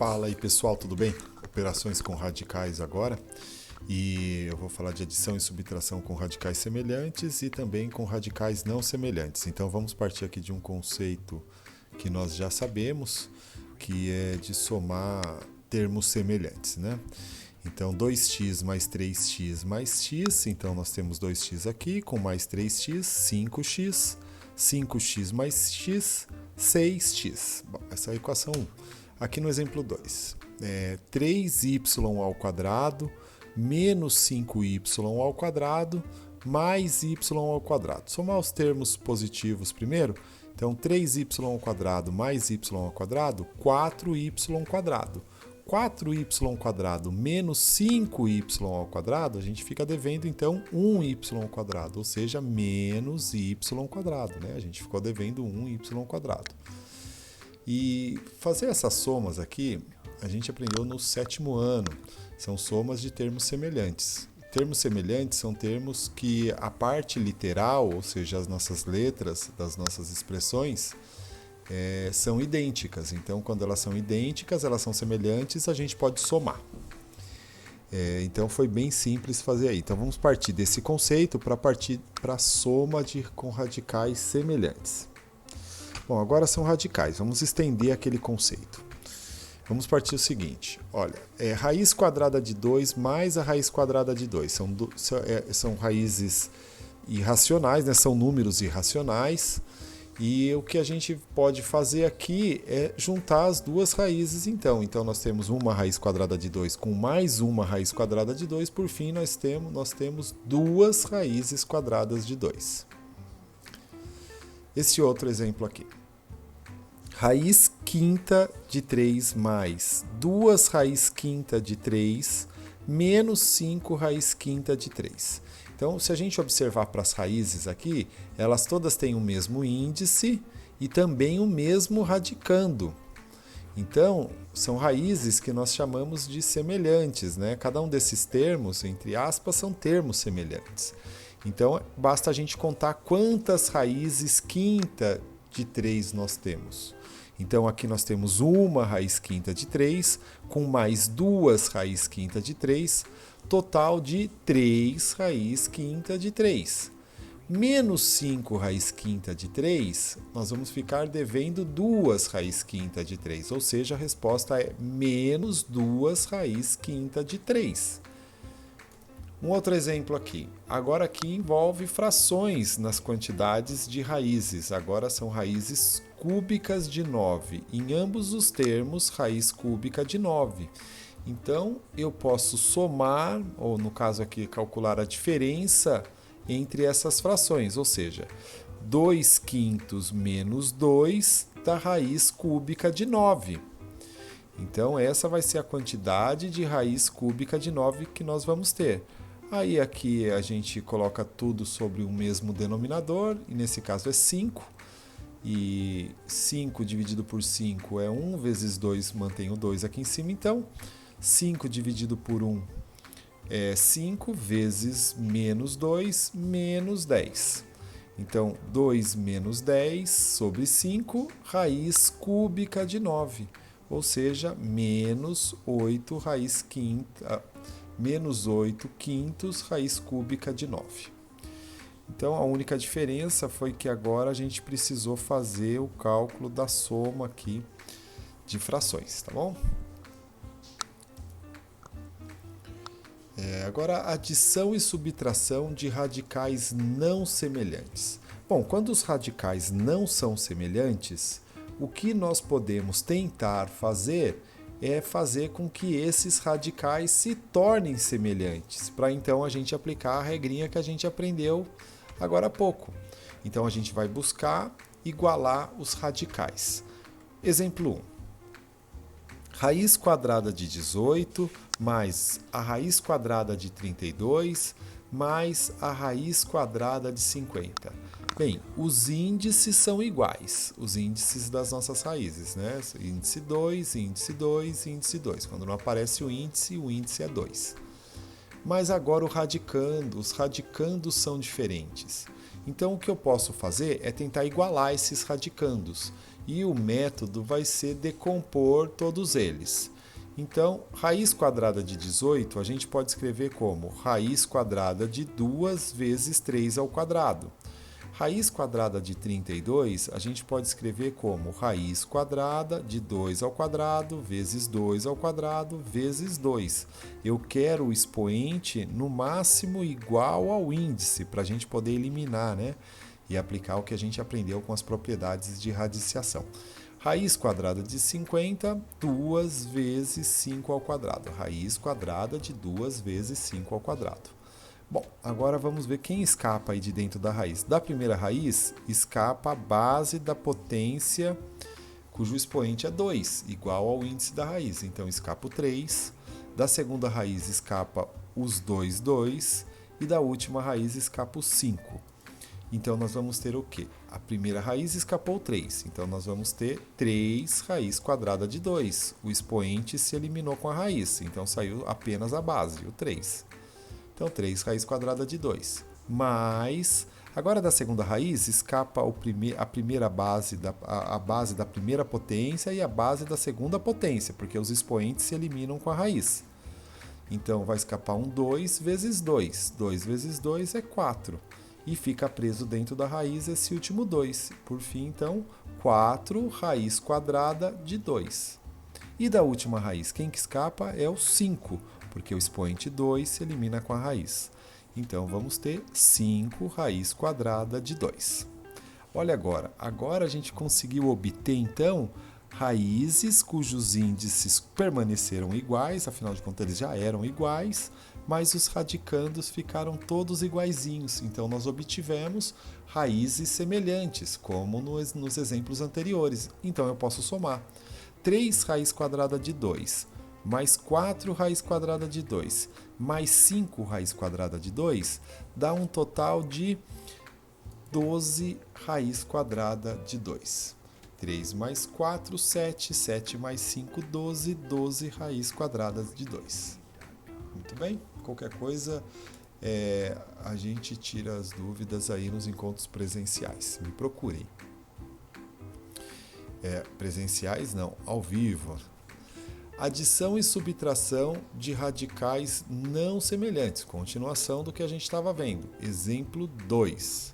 Fala aí pessoal, tudo bem? Operações com radicais agora. E eu vou falar de adição e subtração com radicais semelhantes e também com radicais não semelhantes. Então vamos partir aqui de um conceito que nós já sabemos, que é de somar termos semelhantes, né? Então 2x mais 3x mais x, então nós temos 2x aqui com mais 3x, 5x, 5x mais x, 6x. Bom, essa é a equação 1. Aqui no exemplo 2, 3y ao quadrado menos 5y ao quadrado mais y ao quadrado. Somar os termos positivos primeiro. Então, 3y ao quadrado mais y ao quadrado, 4y quadrado. 4y quadrado menos 5y ao quadrado, a gente fica devendo, então, 1y ao quadrado, ou seja, menos y quadrado, né? A gente ficou devendo 1y quadrado. E fazer essas somas aqui, a gente aprendeu no 7º ano. São somas de termos semelhantes. Termos semelhantes são termos que a parte literal, ou seja, as nossas letras das nossas expressões, são idênticas. Então, quando elas são idênticas, elas são semelhantes, a gente pode somar. Então, foi bem simples fazer aí. Então, vamos partir desse conceito para partir para a soma com radicais semelhantes. Bom, agora são radicais. Vamos estender aquele conceito. Vamos partir o seguinte. Olha, raiz quadrada de 2 mais a raiz quadrada de 2. São raízes irracionais, né? São números irracionais. E o que a gente pode fazer aqui é juntar as duas raízes, então. Então, nós temos uma raiz quadrada de 2 com mais uma raiz quadrada de 2. Por fim, nós temos duas raízes quadradas de 2. Esse outro exemplo aqui. Raiz quinta de 3 mais 2 raiz quinta de 3 menos 5 raiz quinta de 3. Então, se a gente observar para as raízes aqui, elas todas têm o mesmo índice e também o mesmo radicando. Então, são raízes que nós chamamos de semelhantes, né? Cada um desses termos, entre aspas, são termos semelhantes. Então, basta a gente contar quantas raízes quinta de 3 nós temos. Então, aqui nós temos uma raiz quinta de 3, com mais duas raiz quinta de 3, total de 3 raiz quinta de 3. Menos 5 raiz quinta de 3, nós vamos ficar devendo 2 raiz quinta de 3, ou seja, a resposta é menos 2 raiz quinta de 3. Um outro exemplo aqui. Agora aqui envolve frações nas quantidades de raízes. Agora são raízes cúbicas de 9. Em ambos os termos, raiz cúbica de 9. Então, eu posso somar, ou no caso aqui, calcular a diferença entre essas frações. Ou seja, 2 quintos menos 2 da raiz cúbica de 9. Então, essa vai ser a quantidade de raiz cúbica de 9 que nós vamos ter. Aí aqui a gente coloca tudo sobre o mesmo denominador, e nesse caso é 5. E 5 dividido por 5 é 1, vezes 2 mantém o 2 aqui em cima. Então, 5 dividido por 1 é 5, vezes menos 2, menos 10. Então, 2 menos 10 sobre 5, raiz cúbica de 9. Ou seja, menos 8 raiz quinta... menos 8 quintos raiz cúbica de 9. Então, a única diferença foi que agora a gente precisou fazer o cálculo da soma aqui de frações, tá bom? Agora, adição e subtração de radicais não semelhantes. Bom, quando os radicais não são semelhantes, o que nós podemos tentar fazer é fazer com que esses radicais se tornem semelhantes, para então a gente aplicar a regrinha que a gente aprendeu agora há pouco. Então a gente vai buscar igualar os radicais. Exemplo 1. Raiz quadrada de 18 mais a raiz quadrada de 32 mais a raiz quadrada de 50. Bem, os índices são iguais, os índices das nossas raízes, né? Índice 2, índice 2, índice 2. Quando não aparece o índice é 2. Mas agora os radicandos são diferentes. Então, o que eu posso fazer é tentar igualar esses radicandos. E o método vai ser decompor todos eles. Então, raiz quadrada de 18 a gente pode escrever como raiz quadrada de 2 vezes 3 ao quadrado. Raiz quadrada de 32 a gente pode escrever como raiz quadrada de 2 ao quadrado vezes 2 ao quadrado vezes 2. Eu quero o expoente no máximo igual ao índice para a gente poder eliminar, né? E aplicar o que a gente aprendeu com as propriedades de radiciação. Raiz quadrada de 50, 2 vezes 5 ao quadrado. Raiz quadrada de 2 vezes 5 ao quadrado. Bom, agora vamos ver quem escapa aí de dentro da raiz. Da primeira raiz, escapa a base da potência, cujo expoente é 2, igual ao índice da raiz. Então, escapa o 3. Da segunda raiz, escapa os 2. E da última raiz, escapa o 5. Então, nós vamos ter o quê? A primeira raiz escapou 3. Então, nós vamos ter 3 raiz quadrada de 2. O expoente se eliminou com a raiz. Então, saiu apenas a base, o 3. Então, 3 raiz quadrada de 2. Mais, agora da segunda raiz, escapa a primeira base, a base da primeira potência e a base da segunda potência, porque os expoentes se eliminam com a raiz. Então, vai escapar um 2 vezes 2. 2 vezes 2 é 4. E fica preso dentro da raiz esse último 2. Por fim, então, 4 raiz quadrada de 2. E da última raiz, quem que escapa é o 5, porque o expoente 2 se elimina com a raiz. Então, vamos ter 5 raiz quadrada de 2. Olha agora a gente conseguiu obter, então, raízes cujos índices permaneceram iguais, afinal de contas eles já eram iguais, mas os radicandos ficaram todos iguaizinhos. Então, nós obtivemos raízes semelhantes, como nos exemplos anteriores. Então, eu posso somar 3 raiz quadrada de 2, mais 4 raiz quadrada de 2, mais 5 raiz quadrada de 2, dá um total de 12 raiz quadrada de 2. 3 mais 4, 7, 7 mais 5, 12, 12 raiz quadrada de 2. Muito bem? Qualquer coisa, a gente tira as dúvidas aí nos encontros presenciais. Me procurem. Presenciais não, ao vivo. Adição e subtração de radicais não semelhantes. Continuação do que a gente estava vendo. Exemplo 2.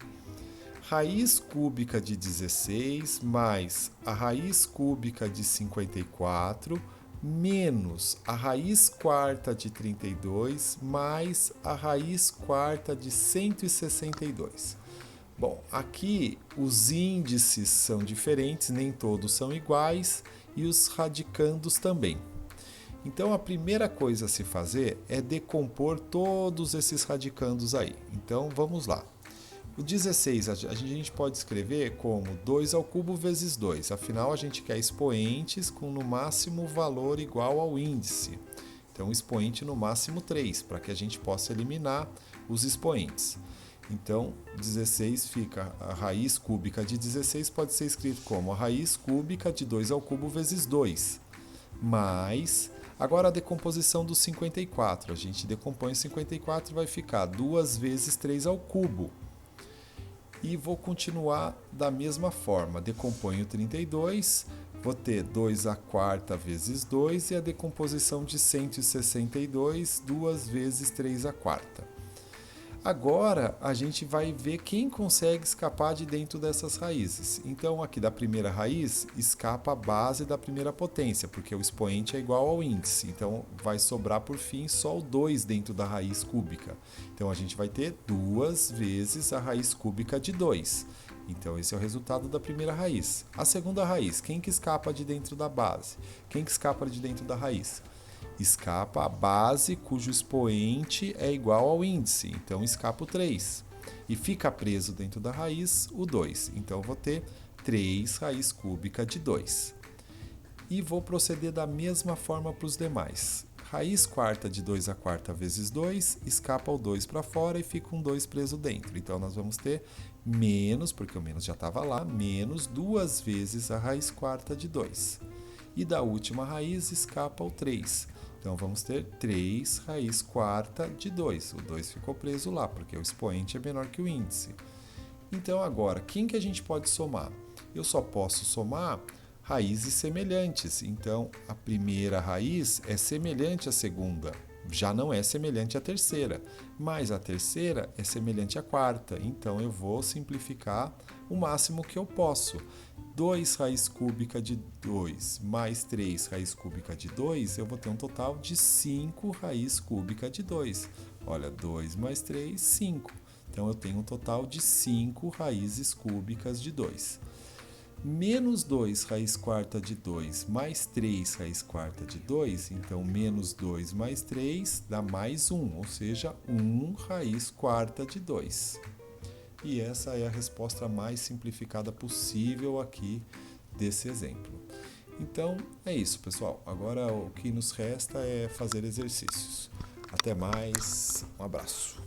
Raiz cúbica de 16 mais a raiz cúbica de 54 menos a raiz quarta de 32 mais a raiz quarta de 162. Bom, aqui os índices são diferentes, nem todos são iguais, e os radicandos também. Então, a primeira coisa a se fazer é decompor todos esses radicandos aí. Então, vamos lá. O 16 a gente pode escrever como 2 ao cubo vezes 2. Afinal, a gente quer expoentes com no máximo valor igual ao índice. Então, expoente no máximo 3, para que a gente possa eliminar os expoentes. Então, 16 fica a raiz cúbica de 16 pode ser escrito como a raiz cúbica de 2 ao cubo vezes 2. Mais, agora a decomposição do 54. A gente decompõe o 54 e vai ficar 2 vezes 3 ao cubo. E vou continuar da mesma forma. Decomponho 32, vou ter 2 à quarta vezes 2 e a decomposição de 162, 2 vezes 3 à quarta. Agora, a gente vai ver quem consegue escapar de dentro dessas raízes. Então, aqui da primeira raiz, escapa a base da primeira potência, porque o expoente é igual ao índice. Então, vai sobrar, por fim, só o 2 dentro da raiz cúbica. Então, a gente vai ter 2 vezes a raiz cúbica de 2. Então, esse é o resultado da primeira raiz. A segunda raiz, quem que escapa de dentro da base? Quem que escapa de dentro da raiz? Escapa a base cujo expoente é igual ao índice, então escapa o 3. E fica preso dentro da raiz o 2, então eu vou ter 3 raiz cúbica de 2. E vou proceder da mesma forma para os demais. Raiz quarta de 2 à quarta vezes 2, escapa o 2 para fora e fica um 2 preso dentro. Então nós vamos ter menos, porque o menos já estava lá, menos 2 vezes a raiz quarta de 2. E da última raiz escapa o 3. Então, vamos ter 3 raiz quarta de 2. O 2 ficou preso lá, porque o expoente é menor que o índice. Então, agora, quem que a gente pode somar? eu só posso somar raízes semelhantes. Então, a primeira raiz é semelhante à segunda, já não é semelhante à terceira, mas a terceira é semelhante à quarta. Então, eu vou simplificar o máximo que eu posso. 2 raiz cúbica de 2 mais 3 raiz cúbica de 2, eu vou ter um total de 5 raiz cúbica de 2. Olha, 2 mais 3, 5. Então, eu tenho um total de 5 raízes cúbicas de 2. Menos 2 raiz quarta de 2 mais 3 raiz quarta de 2, então menos 2 mais 3 dá mais 1, ou seja, 1 raiz quarta de 2. E essa é a resposta mais simplificada possível aqui desse exemplo. Então, é isso, pessoal. Agora o que nos resta é fazer exercícios. Até mais, um abraço.